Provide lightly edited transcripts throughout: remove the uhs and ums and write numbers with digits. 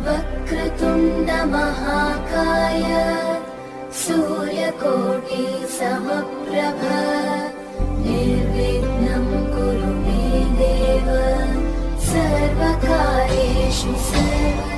वक्रतुण्ड महाकाय सूर्यकोटि समप्रभ निर्विघ्नं कुरु मे देव सर्वकार्येषु सर्वदा।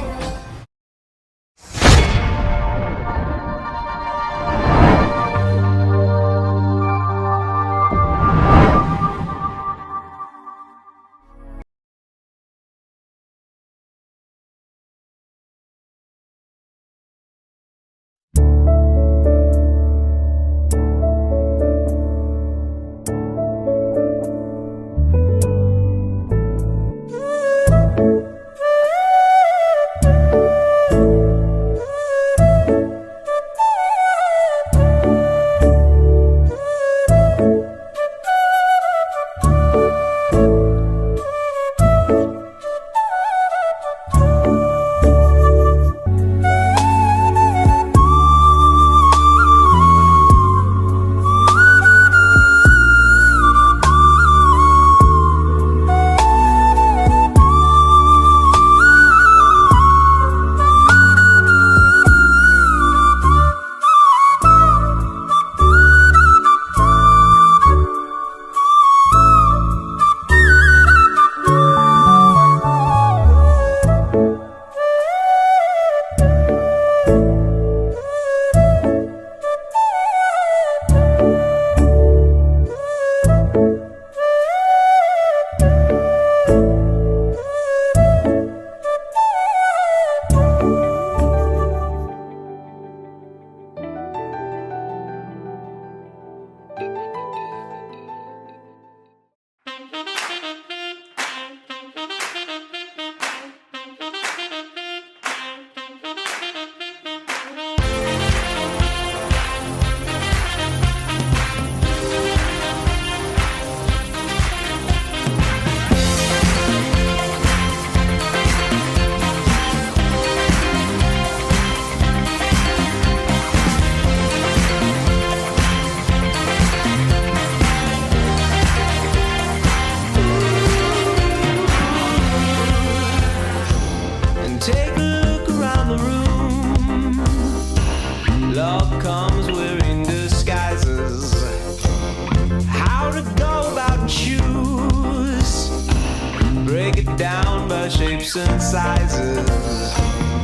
Shapes and sizes.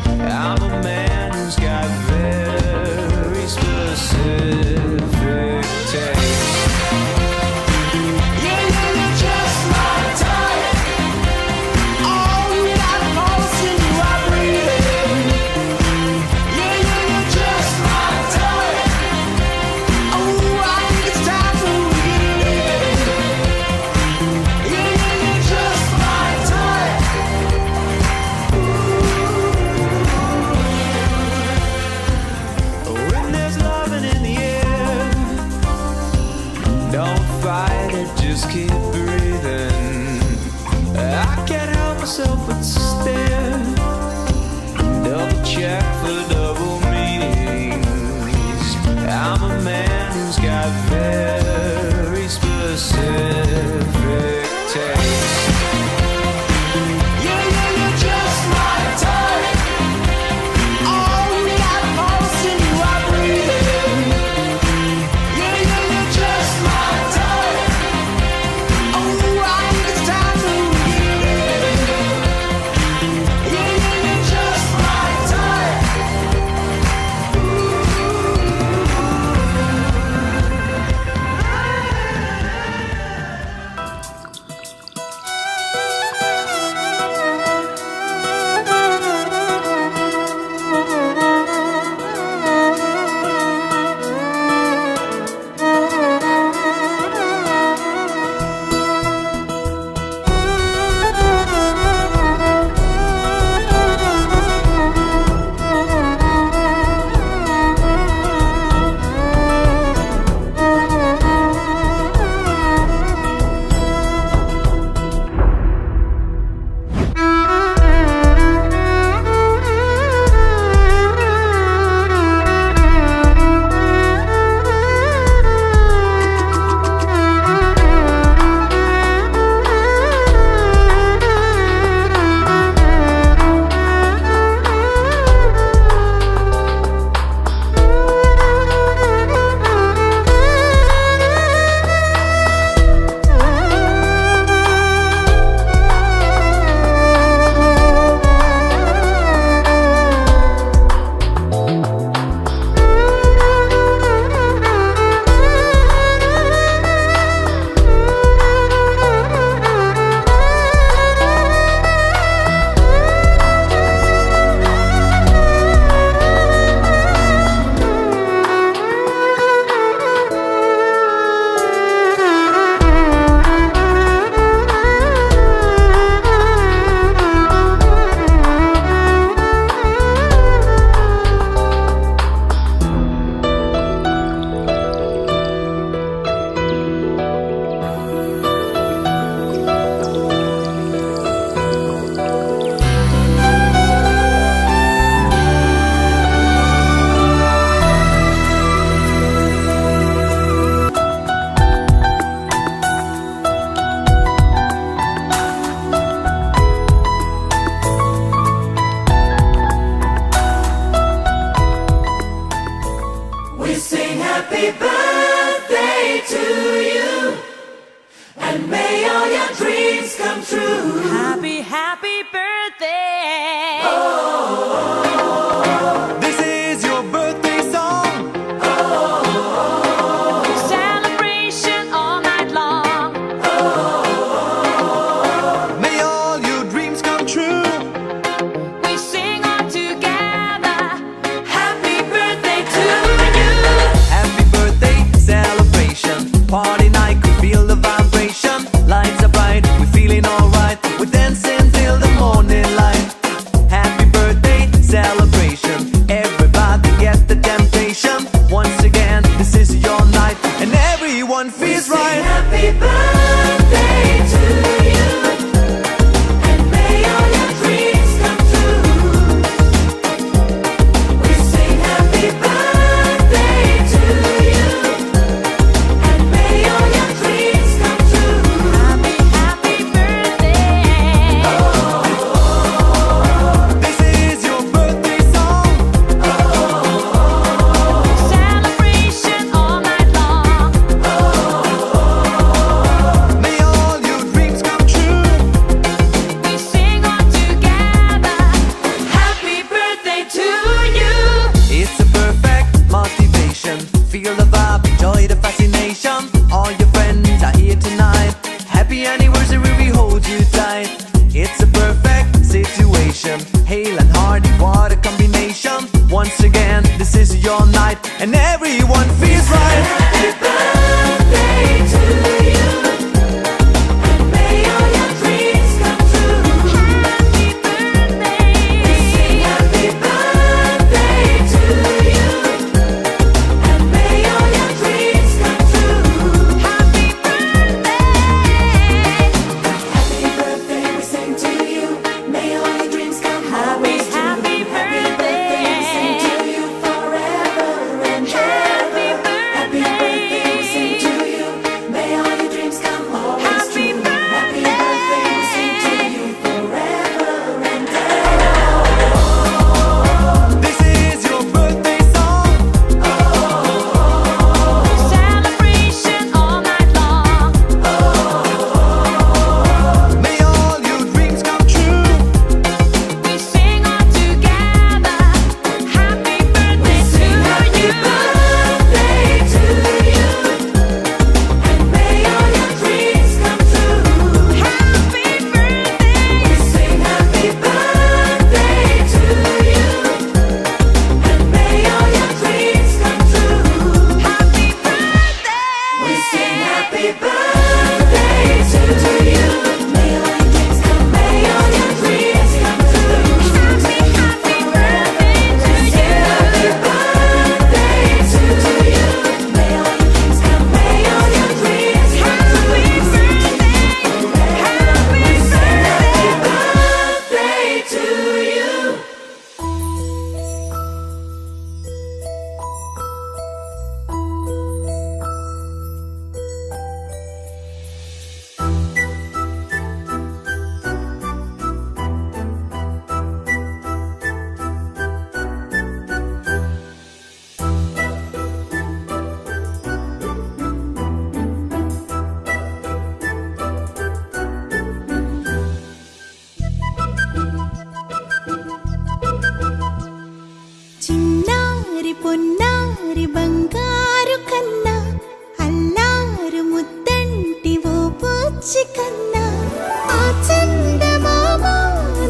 I'm a man who's got very specific taste. Yeah, you're just my type. Oh, you got a pulse and you are breathing. Yeah, you're just my type. Oh, I think it's time to leave. Yeah, you're just my type. Ooh. happy birthday to you, and may all your dreams come true. Happy, happy birthday. This is your birthday song. Celebration all night long. May all your dreams come true. We sing all together. Happy birthday to you. Happy birthday celebration. Party night, could feel the vibration. Lights are bright, we're feeling alright. We're dancing till the morning light. Happy birthday celebration. Everybody get the temptation. Once again, this is your night, and everyone feels Sing right. happy birthday to you, and may all your dreams come true. We sing happy birthday to you, and may all your dreams come true. Happy, happy birthday. This is your birthday song. Celebration all night long. May all your dreams come true. We sing all together. Happy birthday to you. It's a perfect motivation. Feel the vibe, enjoy the fascination. All your friends are here tonight. Happy anniversary, we hold you tight. It's a perfect situation. Hale and Hardy, what a combination. Once again, this is your night, and everyone feels right. Happy birthday to you, and may all your dreams come true. Happy birthday. Sing happy birthday to you, and may all your dreams come true. Happy birthday. Happy birthday, we sing to you. May all your dreams come always true. Happy birthday. We sing to you forever and ever. Happy birthday, we sing to you. May all your dreams come always Happy true. Happy birthday. birthday, we sing to you forever and ever. This is your birthday song. Celebration all night long. May all your dreams come true. We sing all together. Happy birthday to you. Birthday to you, and may all your dreams come true. Happy birthday. We sing happy birthday to you, and may all your dreams come true. Happy birthday. We sing happy birthday to you. May all your dreams come, may all your dreams come true. Happy, happy birthday to you. Happy birthday to you. May all your dreams come, may all your dreams come Happy true. birthday. Happy birthday. Birthday to you. చిన్నారి పొన్నారి బంగారు కన్నా అల్లారు ముద్దంటి ఓ పూచి కన్నా ఆ చందమామ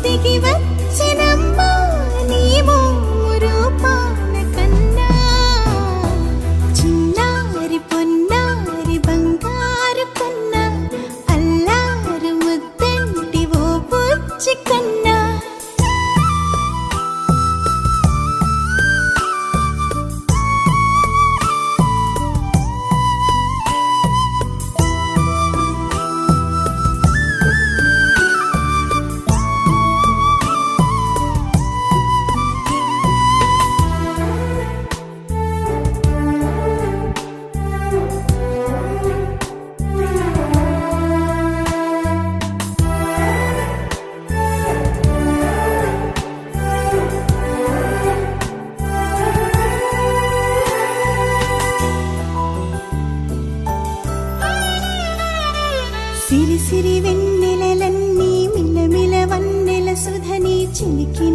దిగి వచ్చినమ్మా నీ రూపాన కన్నా చిన్నారి పొన్నారి బంగారు కన్నా అల్లారు ముద్దంటి ఓ పూచి కన్నా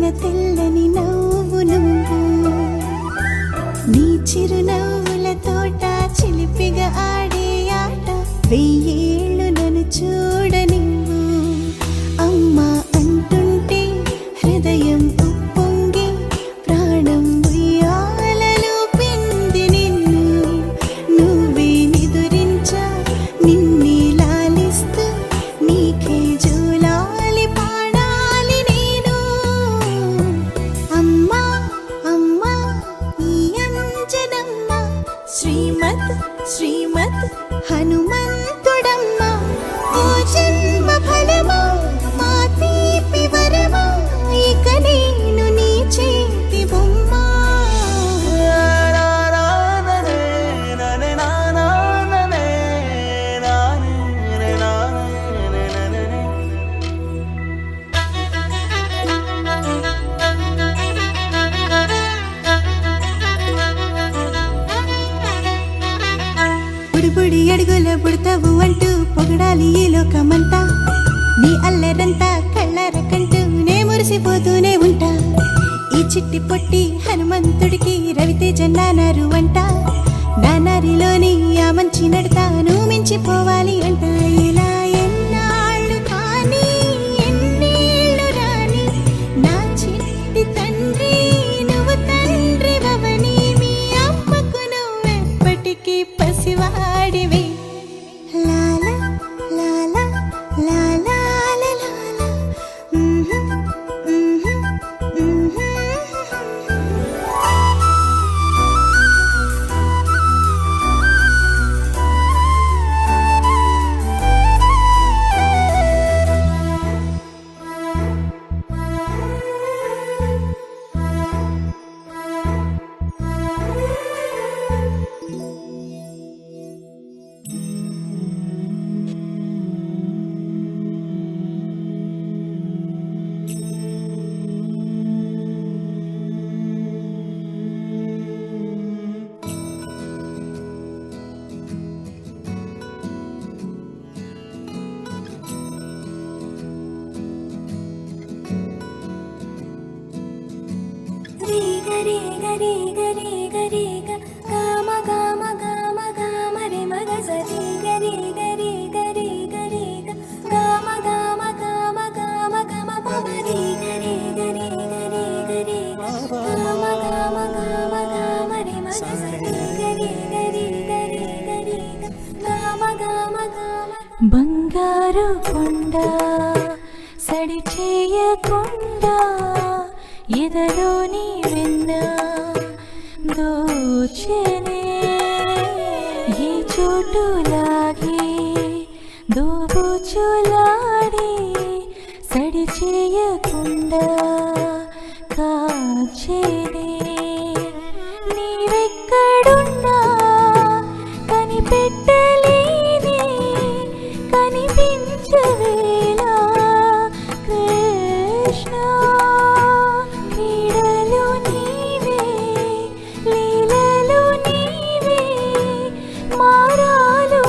నవ్విన తెల్లని నవ్వు నువ్వు నీ చిరునవ్వుల తోట చిలిపిగా ఆడే ఆట వెయ్యేళ్ళు నన్ను చూడనివ్వు అమ్మా అంటుంటే హృదయం ఉప్పొంగి ప్రాణం ఉయ్యాలలో పిండి నిన్ను నువ్వే నిదురించా నిన్నే లాలిస్తూ నీకే జూలాలి పాడాలి నేను అమ్మా అమ్మా ఈ అంజనమ్మ శ్రీమత్ శ్రీమత్ హనుమంతుడమ్మ ఓ జన్మ ఫలమా మా తీపి వరమా ఇక నేను నీ చేతి బొమ్మ బుడిబుడి అడుగుల పుడతావు అంటూ పొగడాలి ఈ లోకమంతా నీ అల్లరంతా కళ్ళరకంటూ నే మురిసిపోతూనే ఉంటా ఈ చిట్టి పొట్టి హనుమంతుడికి రవితేజ నానారు అంట నానారిలోని ఆ మంచి నడతాను మించిపోవాలి అంట ఇలా ఎన్నాళ్ళు కానీ ఎన్నేళ్ళు రాని నా చిట్టి తండ్రి నువ్వు తండ్రి వవని మీ అమ్మకు నువ్వెప్పటికీ పసివాడివి లాలా లాలా లాలా లాలా గరి గరి గరి గరి గామ గామ గామ గామ రే మగ సరి గరి గరి గరి గరి గామ గామ గామ గామ గమ పవరి గరి గరి గరి గరి గామ గామ గామ గామ రే మగ సరి గరి గరి గరి గరి గామ గామ గామ బంగారు కొండ సడి చేయకుండా ఎదలోని వెన్న దోచెనే ఈ చోటులాగే దోబుచులాడి సడి చేయకుండా కాచేనే నీవెక్కడున్నా కనిపెట్టలేని కనిపించవేలా కృష్ణ క్రీడలు నీవే లీలలు నీవే మారాలు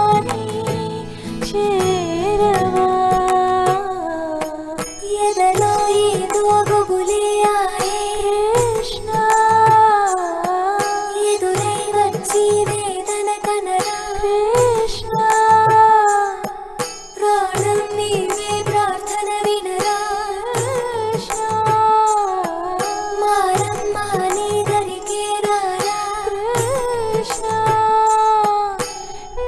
అని చేరవా ఎదలో ఏదో గుబులే ఆయే కృష్ణ ఎదురై వచ్చి వేదన కనరా కృష్ణ ప్రాణం నీవే ప్రార్థన వినరా కృష్ణ మారమ్మా నీ దరికే రారా కృష్ణ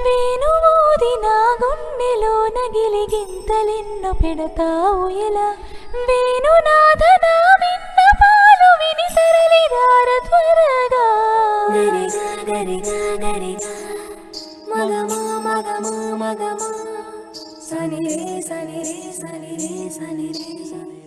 వేణుమోది నా గుండెలో నగిలి గింతలెన్నో పెడతావు ఎలా వేణునాథ నా విన్న పాలు విని తరలి రార త్వరగా గరిగా గరిగా గరిగా మగమా మగమా మగమా సని రే సని రే సని రే సని రే సని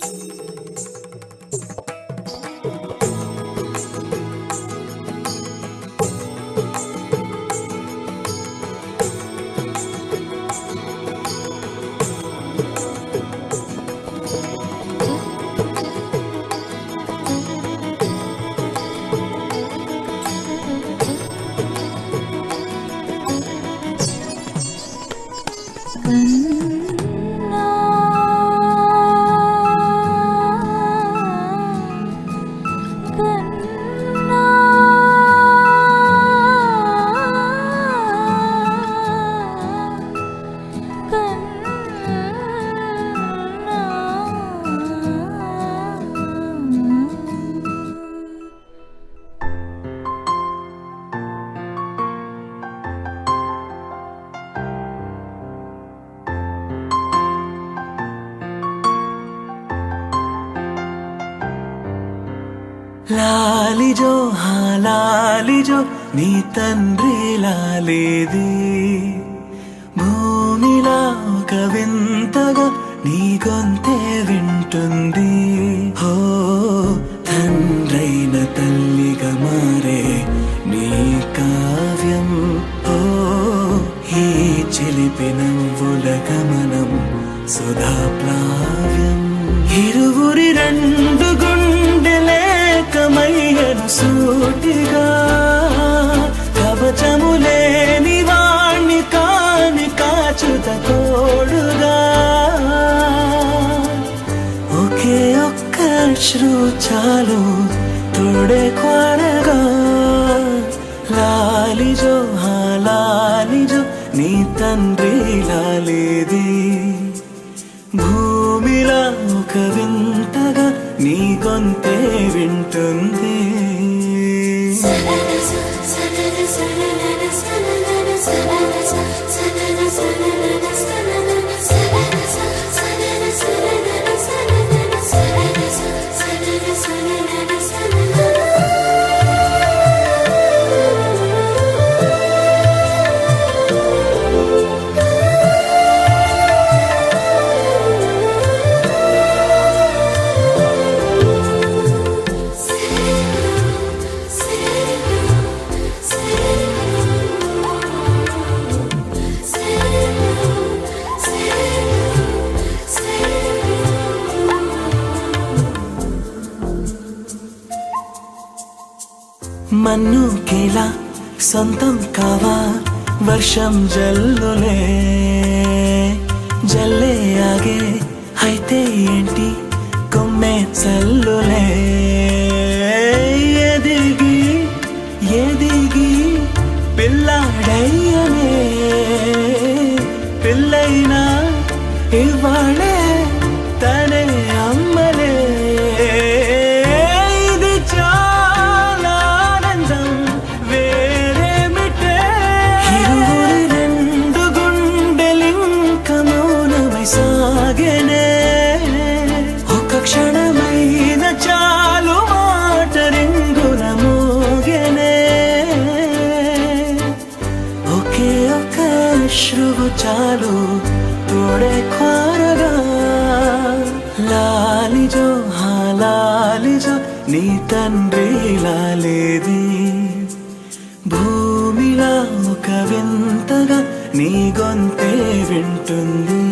లాలిజో హా లాలిజో నీ తండ్రి లాలేది భూమిలా ఒక వింతగా నీ గొంతే వింటుంది హో తండ్రైన తల్లిగా మారే నీ కావ్యం ఓ ఈ చిలిపి నవ్వుల గమనం సుధా ప్లావ్యం ఇరువురి రెండు గుండెలేకమయ్యను సూటిగా కవచములేని వాణ్ణి కాని కాచుత తోడుగా ఒకే ఒక్క అశ్రు చాలు తోడే కొడగా లాలిజో హా లాలిజో నీ తండ్రి లాలేది భూమిలా ఒక వింతగా నీ గొంతే వింటుంది మన్నుకేలా సొంతం కావా వర్షం జల్లులే జల్లే ఆగే అయితే ఏంటి కొమ్మే చల్లులే ఎదిగి ఎదిగి పిల్లాడయ్యనే పిల్లైనా ఇవాళే తనే అమ్మలే ఇది చాలా ఆనందం వేరేమిటే ఇరువురి రెండు గుండెలింక మౌనమై సాగెనే ఒక క్షణమైన చాలు మాట రింగున మోగెనే ఒకే ఒక అశ్రువు చాలు తోడే కోరగా లాలిజో హా లాలిజో నీ తండ్రి లాలేది భూమిలా ఒక వింతగా నీ గొంతే వింటుంది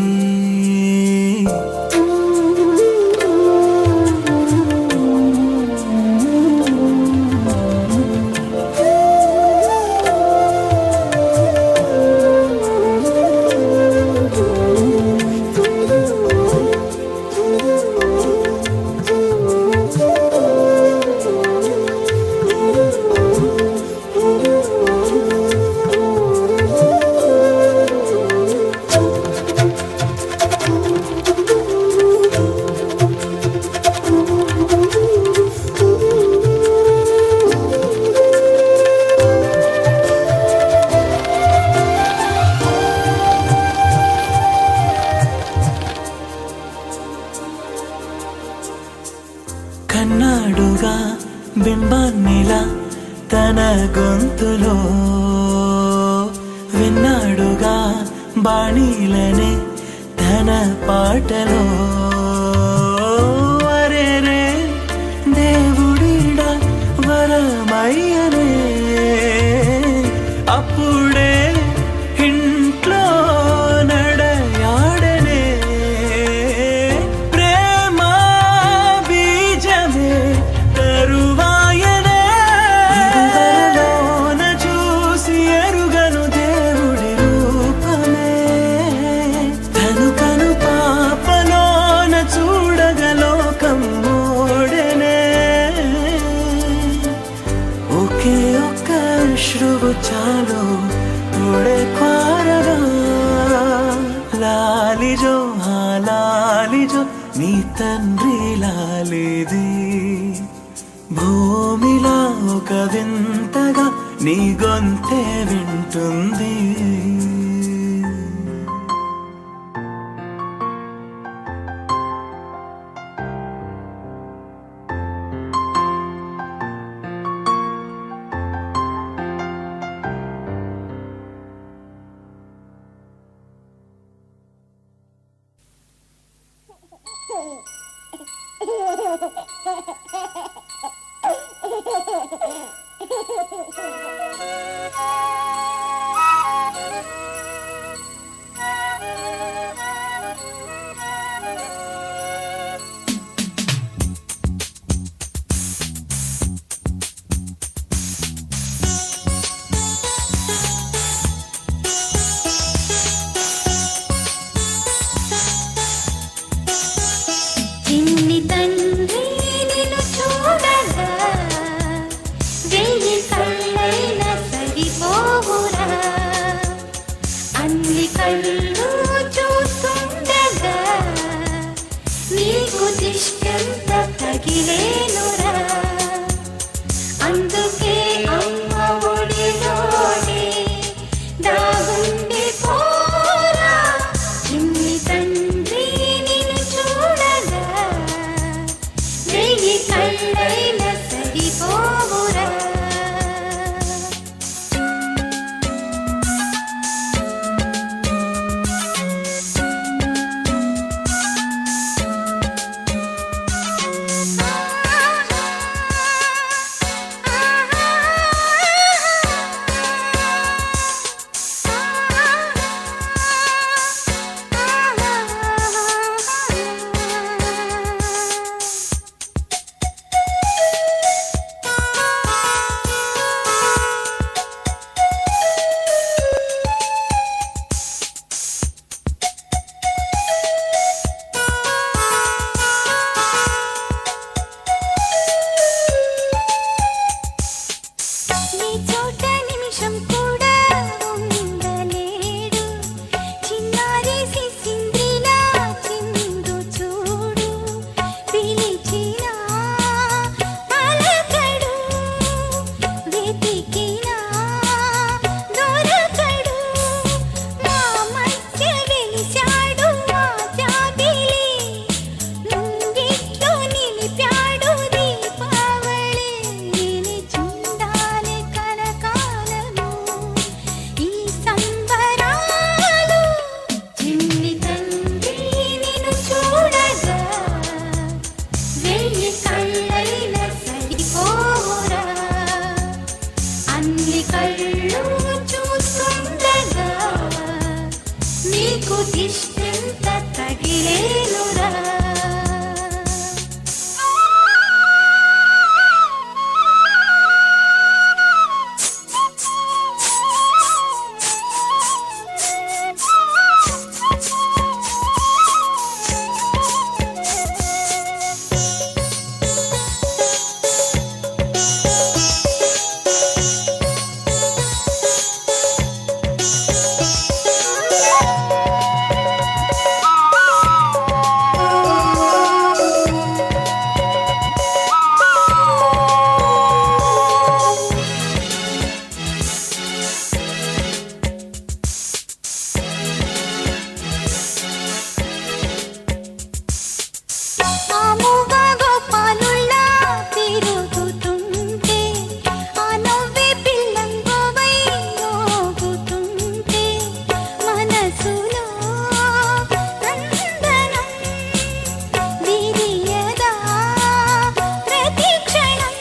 కన్నాడుగా బింబాన్నిలా తన గొంతులో విన్నాడుగా బాణీలనే తన పాటలో అరేరే దేవుడిడా వరమయ్యనే అప్పుడే ఇంట్లో నడయాడనే ప్రేమ బీజమే తరువాయనే ఇరువరలోన చూసి ఎరుగను దేవుడి రూపమే తను కను పాపలోన చూడగలోకం మోడెనే ఒకే ఒక్క అశ్రువు చాలు తోడే కోరగా లాలిజో హా లాలిజో నీ తండ్రి లాలేది భూమిలా ఒక వింతగా నీ గొంతే వింటుంది కదిలేనురా ఆముగా గోపాలుల్లా తిరుగుతుంటే ఆ నవ్వే పిల్లంగోవై మోగుతుంటే మనసులో నందనం విరియదా ప్రతి క్షణం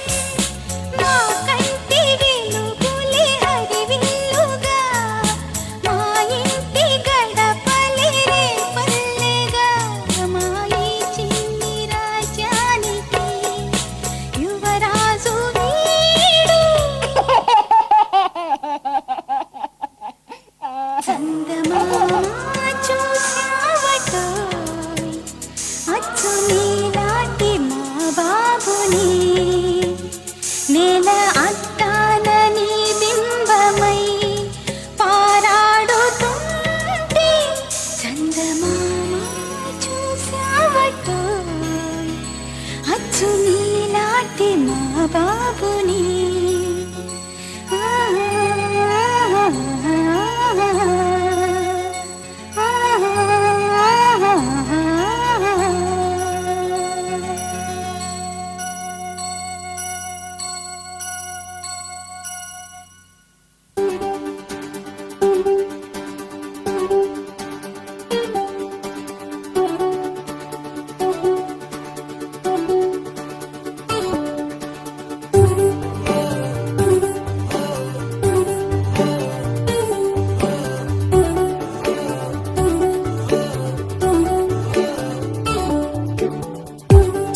మా కంటి వెలుగులే హరివిల్లుగా మా ఇంటి గడపలే రేపల్లెగా మా ఈ చిన్ని రాజ్యానికి యువరాజు వీడు చందమామ చూసావటోయ్ అచ్చు నీలాంటి మా బాబుని నేల అద్దాన నీ బింబమై పారాడుతుంటే చందమామ చూసావటోయ్ అచ్చు నీలాంటి మా బాబుని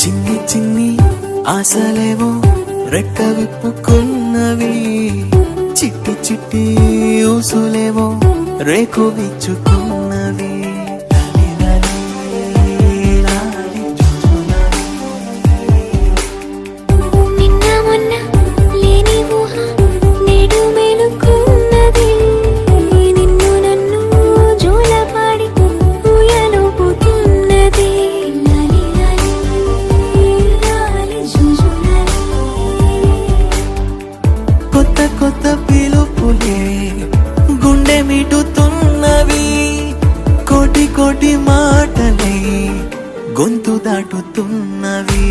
చిన్ని చిన్ని ఆశలేవో రెక్క విప్పుకున్నవి చిట్టి చిట్టి ఊసులేవో రేకు విచ్చుకున్నవి లాలి లాలి చూచున్నవి. నిన్న మొన్న లేని ఊహ నేడు మేలుకున్నది నిన్ను నన్ను జోలపాడి ఊయలుపుతున్నది లాలి లాలి లాలి జుజులాలి కొత్త కొత్త పిలుపులే గుండె మిటుతున్నవి కోటి కోటి మాటలే గొంతు దాటుతున్నవి